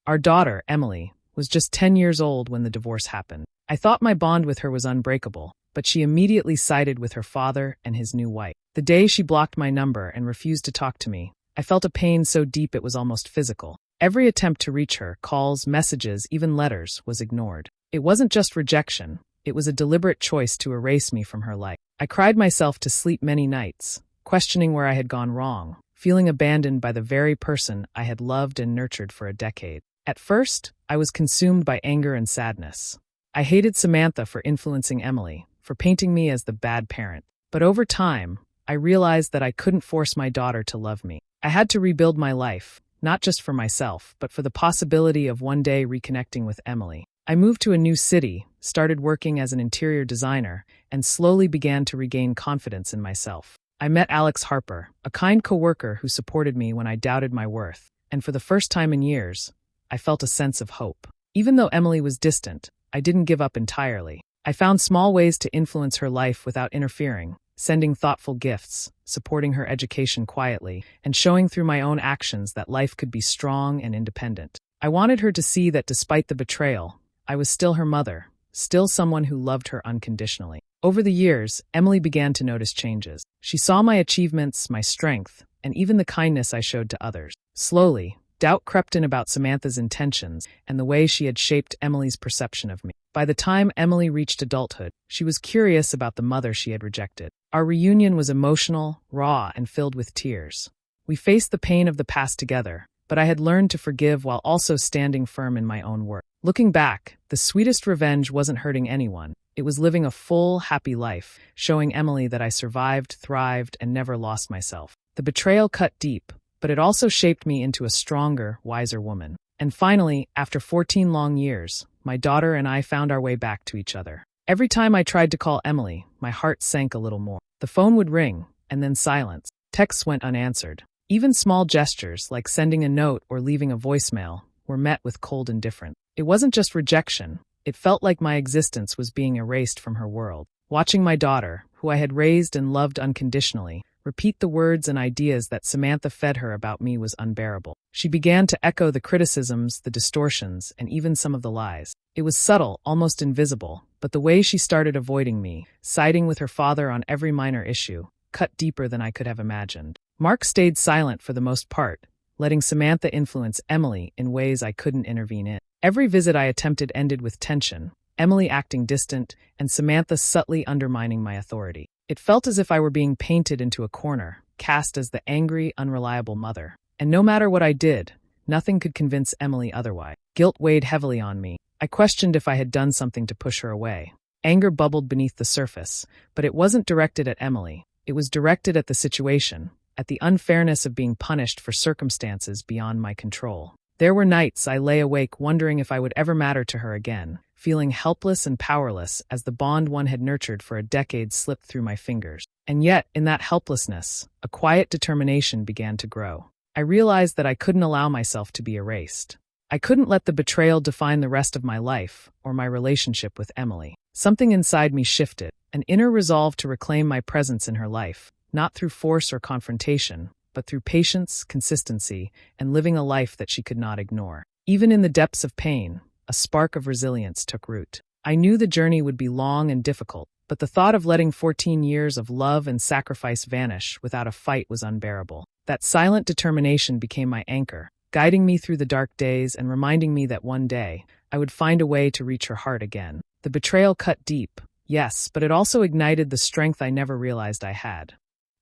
Our daughter, Emily, was just 10 years old when the divorce happened. I thought my bond with her was unbreakable, but she immediately sided with her father and his new wife. The day she blocked my number and refused to talk to me, I felt a pain so deep it was almost physical. Every attempt to reach her, calls, messages, even letters, was ignored. It wasn't just rejection, it was a deliberate choice to erase me from her life. I cried myself to sleep many nights, questioning where I had gone wrong, feeling abandoned by the very person I had loved and nurtured for a decade. At first, I was consumed by anger and sadness. I hated Samantha for influencing Emily, for painting me as the bad parent. But over time, I realized that I couldn't force my daughter to love me. I had to rebuild my life, not just for myself, but for the possibility of one day reconnecting with Emily. I moved to a new city, started working as an interior designer, and slowly began to regain confidence in myself. I met Alex Harper, a kind coworker who supported me when I doubted my worth, and for the first time in years, I felt a sense of hope. Even though Emily was distant, I didn't give up entirely. I found small ways to influence her life without interfering, sending thoughtful gifts, supporting her education quietly, and showing through my own actions that life could be strong and independent. I wanted her to see that despite the betrayal, I was still her mother, still someone who loved her unconditionally. Over the years, Emily began to notice changes. She saw my achievements, my strength, and even the kindness I showed to others. Slowly, doubt crept in about Samantha's intentions and the way she had shaped Emily's perception of me. By the time Emily reached adulthood, she was curious about the mother she had rejected. Our reunion was emotional, raw, and filled with tears. We faced the pain of the past together, but I had learned to forgive while also standing firm in my own work. Looking back, the sweetest revenge wasn't hurting anyone. It was living a full, happy life, showing Emily that I survived, thrived, and never lost myself. The betrayal cut deep, but it also shaped me into a stronger, wiser woman. And finally, after 14 long years, my daughter and I found our way back to each other. Every time I tried to call Emily, my heart sank a little more. The phone would ring, and then silence. Texts went unanswered. Even small gestures, like sending a note or leaving a voicemail, were met with cold indifference. It wasn't just rejection. It felt like my existence was being erased from her world. Watching my daughter, who I had raised and loved unconditionally, repeat the words and ideas that Samantha fed her about me was unbearable. She began to echo the criticisms, the distortions, and even some of the lies. It was subtle, almost invisible, but the way she started avoiding me, siding with her father on every minor issue, cut deeper than I could have imagined. Mark stayed silent for the most part, letting Samantha influence Emily in ways I couldn't intervene in. Every visit I attempted ended with tension, Emily acting distant, and Samantha subtly undermining my authority. It felt as if I were being painted into a corner, cast as the angry, unreliable mother. And no matter what I did, nothing could convince Emily otherwise. Guilt weighed heavily on me. I questioned if I had done something to push her away. Anger bubbled beneath the surface, but it wasn't directed at Emily. It was directed at the situation, at the unfairness of being punished for circumstances beyond my control. There were nights I lay awake wondering if I would ever matter to her again, feeling helpless and powerless as the bond one had nurtured for a decade slipped through my fingers. And yet, in that helplessness, a quiet determination began to grow. I realized that I couldn't allow myself to be erased. I couldn't let the betrayal define the rest of my life or my relationship with Emily. Something inside me shifted, an inner resolve to reclaim my presence in her life, not through force or confrontation, but through patience, consistency, and living a life that she could not ignore. Even in the depths of pain, a spark of resilience took root. I knew the journey would be long and difficult, but the thought of letting 14 years of love and sacrifice vanish without a fight was unbearable. That silent determination became my anchor, guiding me through the dark days and reminding me that one day, I would find a way to reach her heart again. The betrayal cut deep, yes, but it also ignited the strength I never realized I had.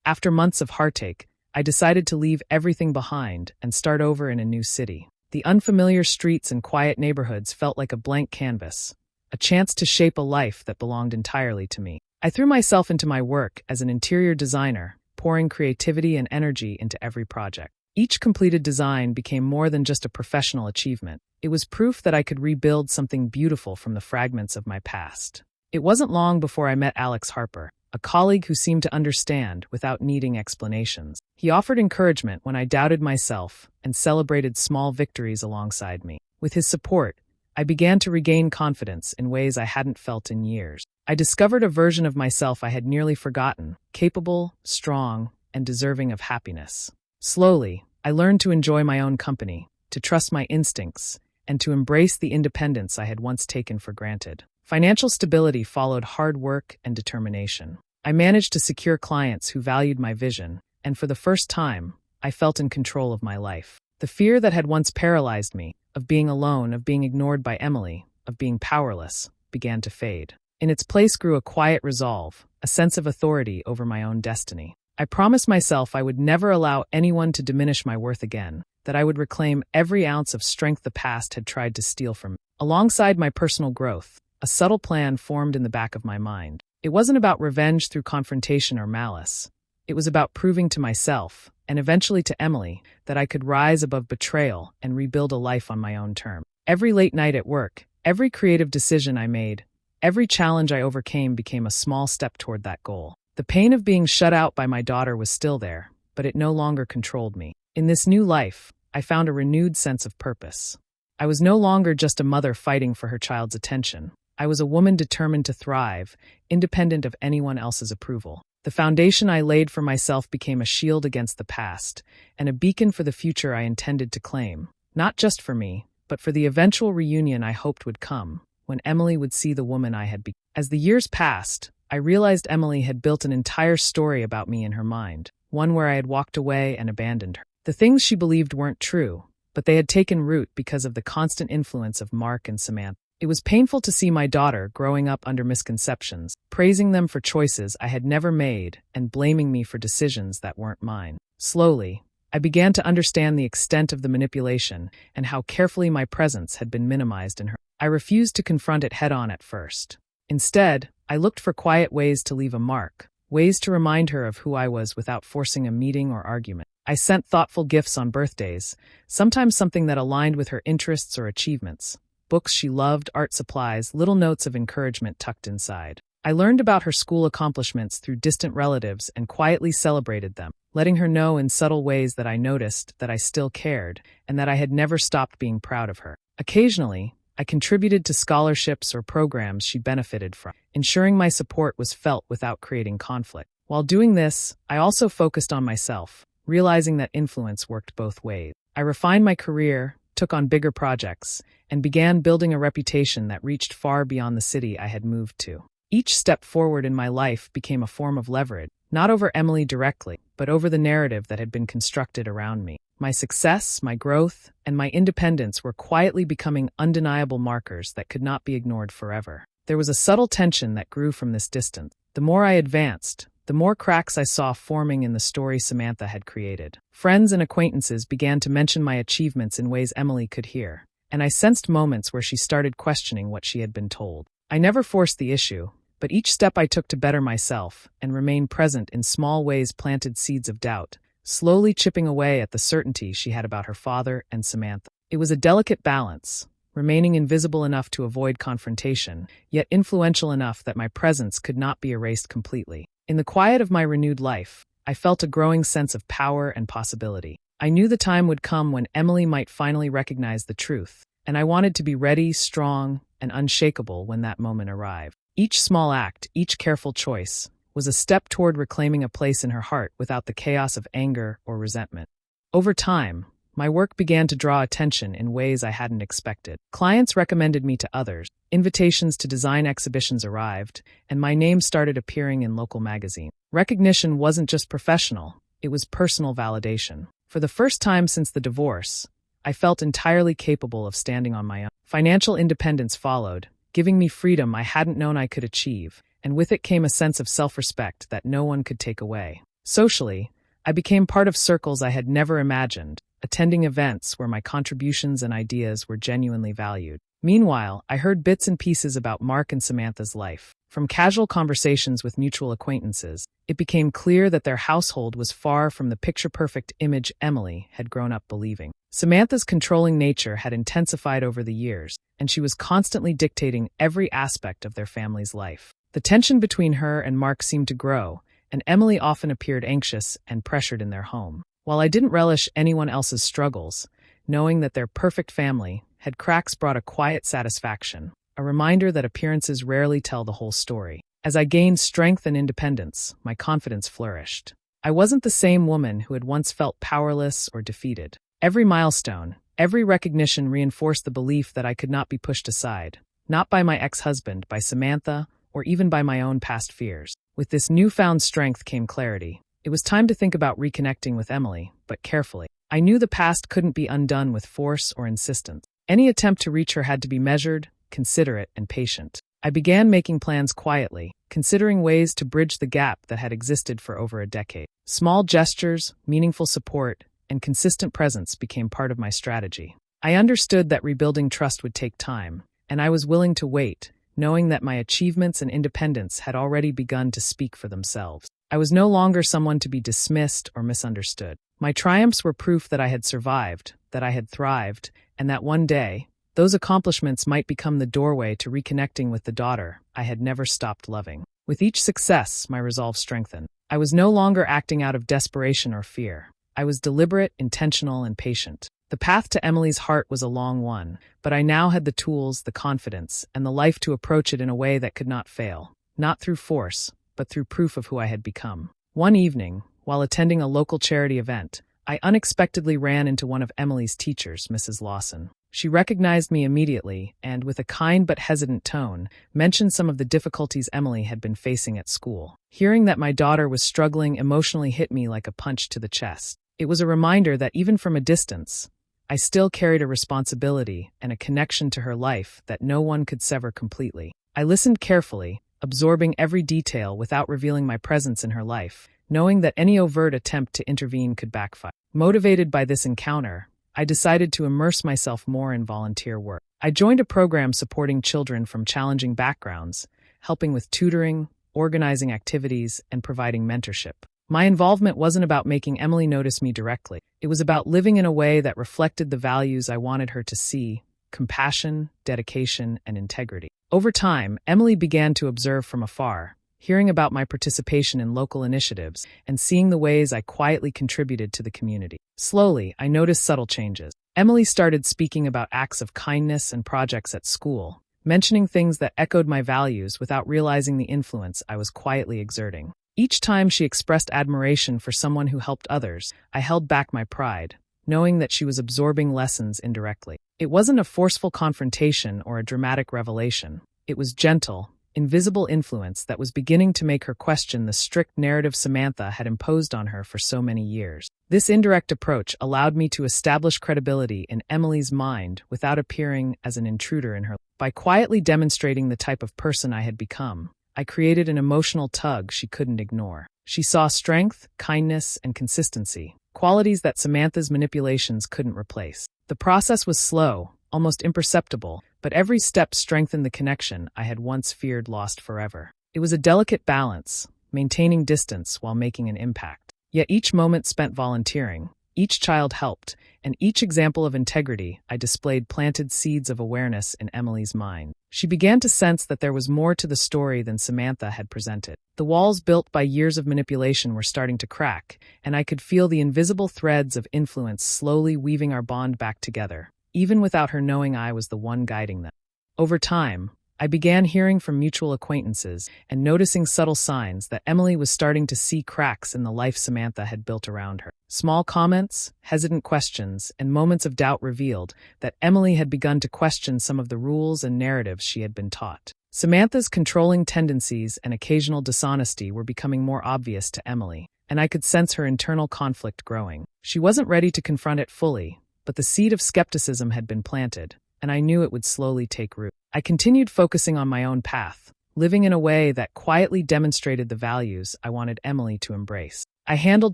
After months of heartache, I decided to leave everything behind and start over in a new city. The unfamiliar streets and quiet neighborhoods felt like a blank canvas, a chance to shape a life that belonged entirely to me. I threw myself into my work as an interior designer, pouring creativity and energy into every project. Each completed design became more than just a professional achievement. It was proof that I could rebuild something beautiful from the fragments of my past. It wasn't long before I met Alex Harper, a colleague who seemed to understand without needing explanations. He offered encouragement when I doubted myself and celebrated small victories alongside me. With his support, I began to regain confidence in ways I hadn't felt in years. I discovered a version of myself I had nearly forgotten, capable, strong, and deserving of happiness. Slowly, I learned to enjoy my own company, to trust my instincts, and to embrace the independence I had once taken for granted. Financial stability followed hard work and determination. I managed to secure clients who valued my vision, and for the first time, I felt in control of my life. The fear that had once paralyzed me, of being alone, of being ignored by Emily, of being powerless, began to fade. In its place grew a quiet resolve, a sense of authority over my own destiny. I promised myself I would never allow anyone to diminish my worth again, that I would reclaim every ounce of strength the past had tried to steal from me. Alongside my personal growth, a subtle plan formed in the back of my mind. It wasn't about revenge through confrontation or malice. It was about proving to myself, and eventually to Emily, that I could rise above betrayal and rebuild a life on my own terms. Every late night at work, every creative decision I made, every challenge I overcame became a small step toward that goal. The pain of being shut out by my daughter was still there, but it no longer controlled me. In this new life, I found a renewed sense of purpose. I was no longer just a mother fighting for her child's attention. I was a woman determined to thrive, independent of anyone else's approval. The foundation I laid for myself became a shield against the past, and a beacon for the future I intended to claim, not just for me, but for the eventual reunion I hoped would come, when Emily would see the woman I had become. As the years passed, I realized Emily had built an entire story about me in her mind, one where I had walked away and abandoned her. The things she believed weren't true, but they had taken root because of the constant influence of Mark and Samantha. It was painful to see my daughter growing up under misconceptions, praising them for choices I had never made and blaming me for decisions that weren't mine. Slowly, I began to understand the extent of the manipulation and how carefully my presence had been minimized in her. I refused to confront it head-on at first. Instead, I looked for quiet ways to leave a mark, ways to remind her of who I was without forcing a meeting or argument. I sent thoughtful gifts on birthdays, sometimes something that aligned with her interests or achievements. Books she loved, art supplies, little notes of encouragement tucked inside. I learned about her school accomplishments through distant relatives and quietly celebrated them, letting her know in subtle ways that I noticed that I still cared and that I had never stopped being proud of her. Occasionally, I contributed to scholarships or programs she benefited from, ensuring my support was felt without creating conflict. While doing this, I also focused on myself, realizing that influence worked both ways. I refined my career, took on bigger projects, and began building a reputation that reached far beyond the city I had moved to. Each step forward in my life became a form of leverage, not over Emily directly, but over the narrative that had been constructed around me. My success, my growth, and my independence were quietly becoming undeniable markers that could not be ignored forever. There was a subtle tension that grew from this distance. The more I advanced, the more cracks I saw forming in the story Samantha had created. Friends and acquaintances began to mention my achievements in ways Emily could hear, and I sensed moments where she started questioning what she had been told. I never forced the issue, but each step I took to better myself and remain present in small ways planted seeds of doubt, slowly chipping away at the certainty she had about her father and Samantha. It was a delicate balance, remaining invisible enough to avoid confrontation, yet influential enough that my presence could not be erased completely. In the quiet of my renewed life, I felt a growing sense of power and possibility. I knew the time would come when Emily might finally recognize the truth, and I wanted to be ready, strong, and unshakable when that moment arrived. Each small act, each careful choice, was a step toward reclaiming a place in her heart without the chaos of anger or resentment. Over time, my work began to draw attention in ways I hadn't expected. Clients recommended me to others, invitations to design exhibitions arrived, and my name started appearing in local magazines. Recognition wasn't just professional, it was personal validation. For the first time since the divorce, I felt entirely capable of standing on my own. Financial independence followed, giving me freedom I hadn't known I could achieve, and with it came a sense of self-respect that no one could take away. Socially, I became part of circles I had never imagined, attending events where my contributions and ideas were genuinely valued. Meanwhile, I heard bits and pieces about Mark and Samantha's life. From casual conversations with mutual acquaintances, it became clear that their household was far from the picture-perfect image Emily had grown up believing. Samantha's controlling nature had intensified over the years, and she was constantly dictating every aspect of their family's life. The tension between her and Mark seemed to grow, and Emily often appeared anxious and pressured in their home. While I didn't relish anyone else's struggles, knowing that their perfect family had cracks brought a quiet satisfaction, a reminder that appearances rarely tell the whole story. As I gained strength and independence, my confidence flourished. I wasn't the same woman who had once felt powerless or defeated. Every milestone, Every recognition reinforced the belief that I could not be pushed aside, not by my ex-husband, by Samantha, or even by my own past fears. With this newfound strength came clarity. It was time to think about reconnecting with Emily, but carefully. I knew the past couldn't be undone with force or insistence. Any attempt to reach her had to be measured, considerate, and patient. I began making plans quietly, considering ways to bridge the gap that had existed for over a decade. Small gestures, meaningful support, and consistent presence became part of my strategy. I understood that rebuilding trust would take time, and I was willing to wait, knowing that my achievements and independence had already begun to speak for themselves. I was no longer someone to be dismissed or misunderstood. My triumphs were proof that I had survived, that I had thrived, and that one day, those accomplishments might become the doorway to reconnecting with the daughter I had never stopped loving. With each success, my resolve strengthened. I was no longer acting out of desperation or fear. I was deliberate, intentional, and patient. The path to Emily's heart was a long one, but I now had the tools, the confidence, and the life to approach it in a way that could not fail. Not through force, but through proof of who I had become. One evening, while attending a local charity event, I unexpectedly ran into one of Emily's teachers, Mrs. Lawson. She recognized me immediately and, with a kind but hesitant tone, mentioned some of the difficulties Emily had been facing at school. Hearing that my daughter was struggling emotionally hit me like a punch to the chest. It was a reminder that even from a distance, I still carried a responsibility and a connection to her life that no one could sever completely. I listened carefully, absorbing every detail without revealing my presence in her life, knowing that any overt attempt to intervene could backfire. Motivated by this encounter, I decided to immerse myself more in volunteer work. I joined a program supporting children from challenging backgrounds, helping with tutoring, organizing activities, and providing mentorship. My involvement wasn't about making Emily notice me directly. It was about living in a way that reflected the values I wanted her to see: compassion, dedication, and integrity. Over time, Emily began to observe from afar, hearing about my participation in local initiatives and seeing the ways I quietly contributed to the community. Slowly, I noticed subtle changes. Emily started speaking about acts of kindness and projects at school, mentioning things that echoed my values without realizing the influence I was quietly exerting. Each time she expressed admiration for someone who helped others, I held back my pride, knowing that she was absorbing lessons indirectly. It wasn't a forceful confrontation or a dramatic revelation. It was gentle, invisible influence that was beginning to make her question the strict narrative Samantha had imposed on her for so many years. This indirect approach allowed me to establish credibility in Emily's mind without appearing as an intruder in her. By quietly demonstrating the type of person I had become, I created an emotional tug she couldn't ignore. She saw strength, kindness, and consistency, qualities that Samantha's manipulations couldn't replace. The process was slow, almost imperceptible, but every step strengthened the connection I had once feared lost forever. It was a delicate balance, maintaining distance while making an impact. Yet each moment spent volunteering, each child helped, and each example of integrity I displayed planted seeds of awareness in Emily's mind. She began to sense that there was more to the story than Samantha had presented. The walls built by years of manipulation were starting to crack, and I could feel the invisible threads of influence slowly weaving our bond back together, even without her knowing I was the one guiding them. Over time, I began hearing from mutual acquaintances and noticing subtle signs that Emily was starting to see cracks in the life Samantha had built around her. Small comments, hesitant questions, and moments of doubt revealed that Emily had begun to question some of the rules and narratives she had been taught. Samantha's controlling tendencies and occasional dishonesty were becoming more obvious to Emily, and I could sense her internal conflict growing. She wasn't ready to confront it fully, but the seed of skepticism had been planted, and I knew it would slowly take root. I continued focusing on my own path, living in a way that quietly demonstrated the values I wanted Emily to embrace. I handled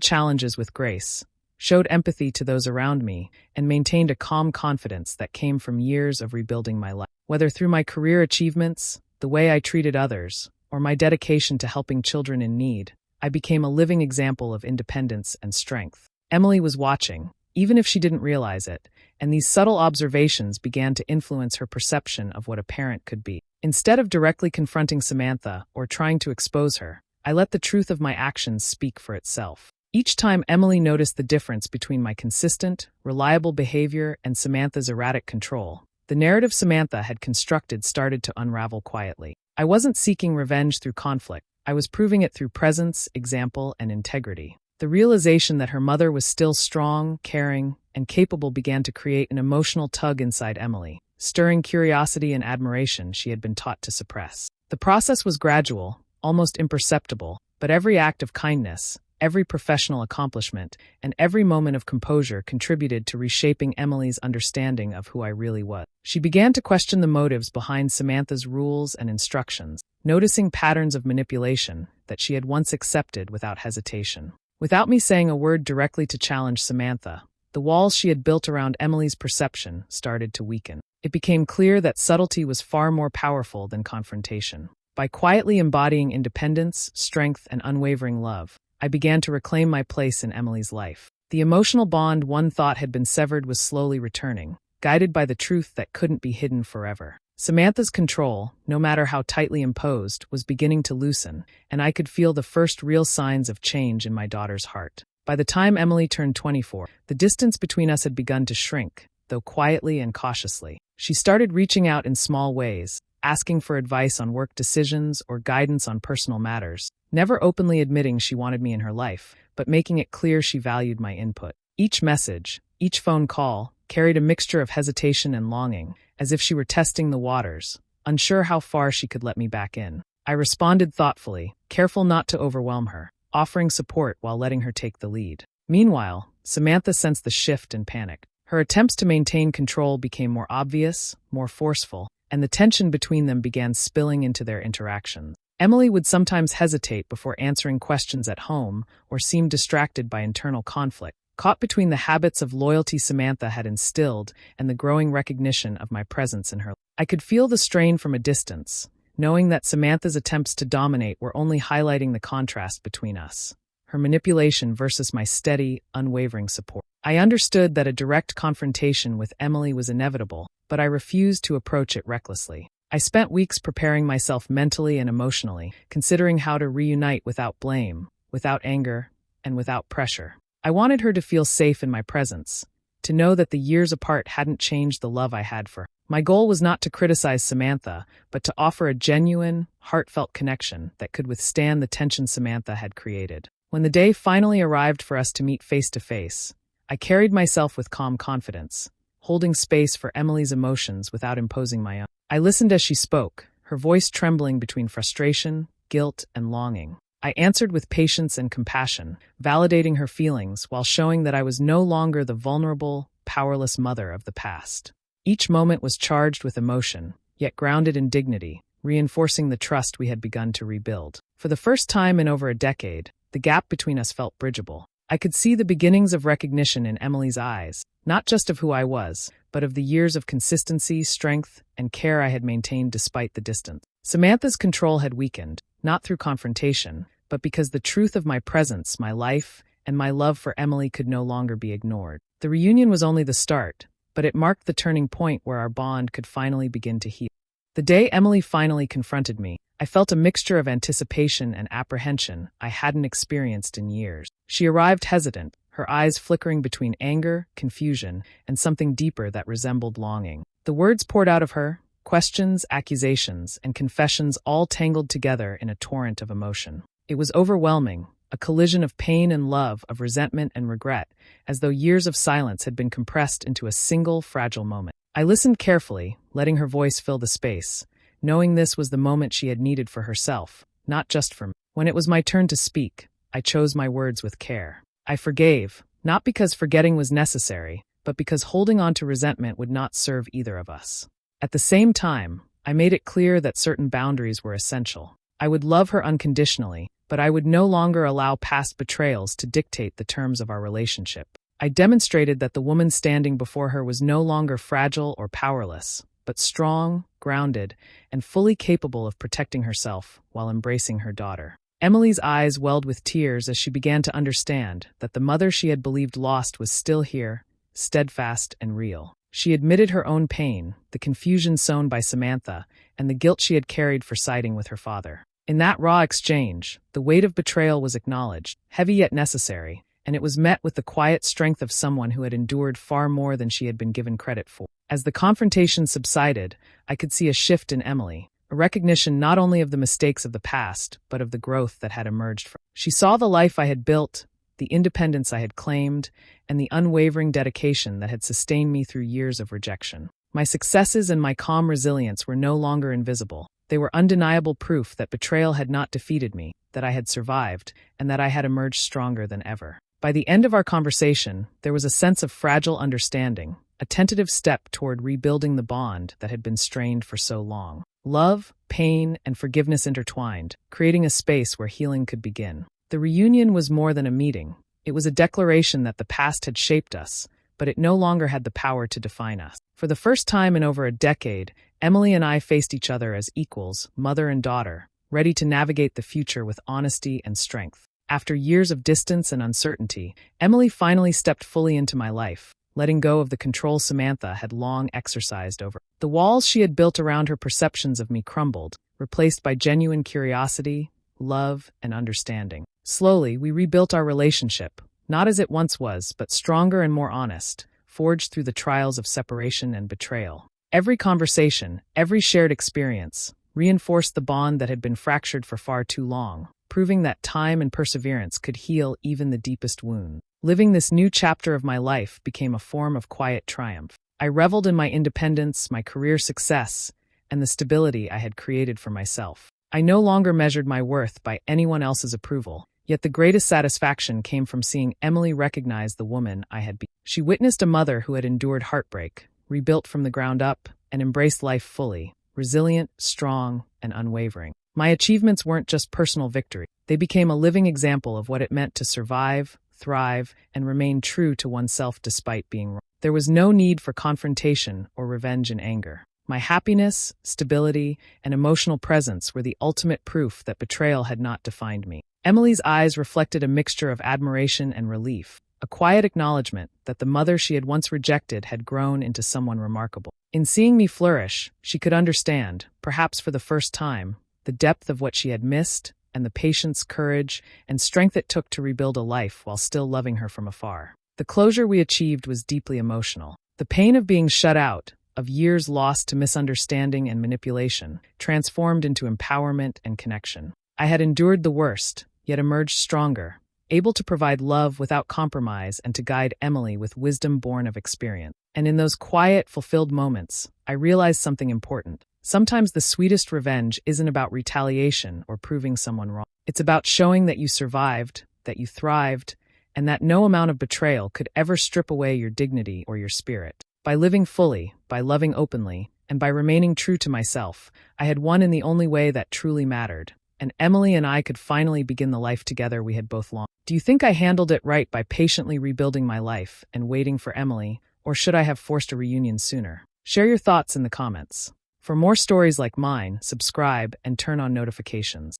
challenges with grace, showed empathy to those around me, and maintained a calm confidence that came from years of rebuilding my life. Whether through my career achievements, the way I treated others, or my dedication to helping children in need, I became a living example of independence and strength. Emily was watching, even if she didn't realize it, and these subtle observations began to influence her perception of what a parent could be. Instead of directly confronting Samantha or trying to expose her, I let the truth of my actions speak for itself. Each time Emily noticed the difference between my consistent, reliable behavior and Samantha's erratic control, the narrative Samantha had constructed started to unravel quietly. I wasn't seeking revenge through conflict. I was proving it through presence, example, and integrity. The realization that her mother was still strong, caring, and capable began to create an emotional tug inside Emily, stirring curiosity and admiration she had been taught to suppress. The process was gradual, almost imperceptible, but every act of kindness, every professional accomplishment, and every moment of composure contributed to reshaping Emily's understanding of who I really was. She began to question the motives behind Samantha's rules and instructions, noticing patterns of manipulation that she had once accepted without hesitation. Without me saying a word directly to challenge Samantha, the walls she had built around Emily's perception started to weaken. It became clear that subtlety was far more powerful than confrontation. By quietly embodying independence, strength, and unwavering love, I began to reclaim my place in Emily's life. The emotional bond one thought had been severed was slowly returning, guided by the truth that couldn't be hidden forever. Samantha's control, no matter how tightly imposed, was beginning to loosen, and I could feel the first real signs of change in my daughter's heart. By the time Emily turned 24, the distance between us had begun to shrink, though quietly and cautiously. She started reaching out in small ways, asking for advice on work decisions or guidance on personal matters, never openly admitting she wanted me in her life, but making it clear she valued my input. Each message, each phone call, carried a mixture of hesitation and longing, as if she were testing the waters, unsure how far she could let me back in. I responded thoughtfully, careful not to overwhelm her, offering support while letting her take the lead. Meanwhile, Samantha sensed the shift and panicked. Her attempts to maintain control became more obvious, more forceful, and the tension between them began spilling into their interactions. Emily would sometimes hesitate before answering questions at home or seem distracted by internal conflict, caught between the habits of loyalty Samantha had instilled and the growing recognition of my presence in her life. I could feel the strain from a distance, knowing that Samantha's attempts to dominate were only highlighting the contrast between us, her manipulation versus my steady, unwavering support. I understood that a direct confrontation with Emily was inevitable, but I refused to approach it recklessly. I spent weeks preparing myself mentally and emotionally, considering how to reunite without blame, without anger, and without pressure. I wanted her to feel safe in my presence, to know that the years apart hadn't changed the love I had for her. My goal was not to criticize Samantha, but to offer a genuine, heartfelt connection that could withstand the tension Samantha had created. When the day finally arrived for us to meet face to face, I carried myself with calm confidence, holding space for Emily's emotions without imposing my own. I listened as she spoke, her voice trembling between frustration, guilt, and longing. I answered with patience and compassion, validating her feelings while showing that I was no longer the vulnerable, powerless mother of the past. Each moment was charged with emotion, yet grounded in dignity, reinforcing the trust we had begun to rebuild. For the first time in over a decade, the gap between us felt bridgeable. I could see the beginnings of recognition in Emily's eyes, not just of who I was, but of the years of consistency, strength, and care I had maintained despite the distance. Samantha's control had weakened, not through confrontation, but because the truth of my presence, my life, and my love for Emily could no longer be ignored. The reunion was only the start, but it marked the turning point where our bond could finally begin to heal. The day Emily finally confronted me, I felt a mixture of anticipation and apprehension I hadn't experienced in years. She arrived hesitant, her eyes flickering between anger, confusion, and something deeper that resembled longing. The words poured out of her, questions, accusations, and confessions all tangled together in a torrent of emotion. It was overwhelming, a collision of pain and love, of resentment and regret, as though years of silence had been compressed into a single fragile moment. I listened carefully, letting her voice fill the space, knowing this was the moment she had needed for herself, not just for me. When it was my turn to speak, I chose my words with care. I forgave, not because forgetting was necessary, but because holding on to resentment would not serve either of us. At the same time, I made it clear that certain boundaries were essential. I would love her unconditionally, but I would no longer allow past betrayals to dictate the terms of our relationship. I demonstrated that the woman standing before her was no longer fragile or powerless, but strong, grounded, and fully capable of protecting herself while embracing her daughter. Emily's eyes welled with tears as she began to understand that the mother she had believed lost was still here, steadfast and real. She admitted her own pain, the confusion sown by Samantha, and the guilt she had carried for siding with her father. In that raw exchange, the weight of betrayal was acknowledged, heavy yet necessary, and it was met with the quiet strength of someone who had endured far more than she had been given credit for. As the confrontation subsided, I could see a shift in Emily, a recognition not only of the mistakes of the past, but of the growth that had emerged from. She saw the life I had built, the independence I had claimed, and the unwavering dedication that had sustained me through years of rejection. My successes and my calm resilience were no longer invisible. They were undeniable proof that betrayal had not defeated me, that I had survived, and that I had emerged stronger than ever. By the end of our conversation, there was a sense of fragile understanding, a tentative step toward rebuilding the bond that had been strained for so long. Love, pain, and forgiveness intertwined, creating a space where healing could begin. The reunion was more than a meeting. It was a declaration that the past had shaped us, but it no longer had the power to define us. For the first time in over a decade, Emily and I faced each other as equals, mother and daughter, ready to navigate the future with honesty and strength. After years of distance and uncertainty, Emily finally stepped fully into my life, letting go of the control Samantha had long exercised over. The walls she had built around her perceptions of me crumbled, replaced by genuine curiosity, love, and understanding. Slowly, we rebuilt our relationship, not as it once was, but stronger and more honest, forged through the trials of separation and betrayal. Every conversation, every shared experience, reinforced the bond that had been fractured for far too long, proving that time and perseverance could heal even the deepest wound. Living this new chapter of my life became a form of quiet triumph. I reveled in my independence, my career success, and the stability I had created for myself. I no longer measured my worth by anyone else's approval, yet the greatest satisfaction came from seeing Emily recognize the woman I had been. She witnessed a mother who had endured heartbreak, rebuilt from the ground up, and embraced life fully, resilient, strong, and unwavering. My achievements weren't just personal victory. They became a living example of what it meant to survive, thrive, and remain true to oneself despite being wrong. There was no need for confrontation or revenge and anger. My happiness, stability, and emotional presence were the ultimate proof that betrayal had not defined me. Emily's eyes reflected a mixture of admiration and relief, a quiet acknowledgement that the mother she had once rejected had grown into someone remarkable. In seeing me flourish, she could understand, perhaps for the first time, the depth of what she had missed, and the patience, courage, and strength it took to rebuild a life while still loving her from afar. The closure we achieved was deeply emotional. The pain of being shut out, of years lost to misunderstanding and manipulation, transformed into empowerment and connection. I had endured the worst, yet emerged stronger, able to provide love without compromise and to guide Emily with wisdom born of experience. And in those quiet, fulfilled moments, I realized something important. Sometimes the sweetest revenge isn't about retaliation or proving someone wrong. It's about showing that you survived, that you thrived, and that no amount of betrayal could ever strip away your dignity or your spirit. By living fully, by loving openly, and by remaining true to myself, I had won in the only way that truly mattered, and Emily and I could finally begin the life together we had both longed. Do you think I handled it right by patiently rebuilding my life and waiting for Emily, or should I have forced a reunion sooner? Share your thoughts in the comments. For more stories like mine, subscribe and turn on notifications.